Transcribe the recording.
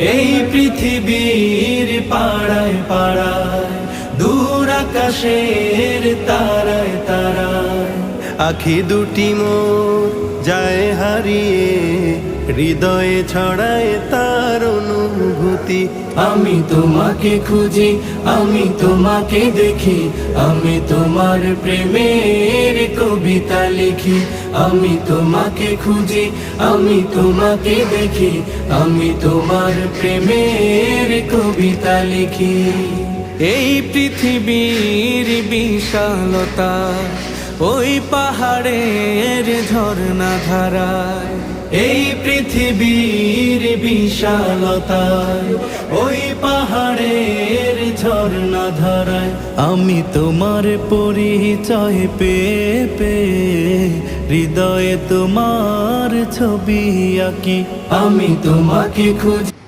এই পৃথিবীর পাড়ায় পাড়ায়, দূর আকাশের তারায় তারায়, আখি দুটি মোর যায় হারিয়ে, হৃদয়ে ছড়ায় তার অনুভূতি। আমি তোমাকে খুঁজি, আমি তোমাকে দেখি, আমি তোমার প্রেমের কবিতা লিখি। আমি তোমাকে খুঁজি, আমি তোমাকে দেখি, আমি তোমার প্রেমের কবিতা লিখি। এই পৃথিবীর বিশালতা, ওই পাহাড়ের ঝর্ণা ধারায়, এই পৃথিবীর বিশালতায়, ওই পাহাড়ের ঝর্ণা ধারায়, আমি তোমার পরিচয় পেয়ে পেয়ে, হৃদয়ে তোমার ছবি আঁকি। আমি তোমাকে খুঁজি।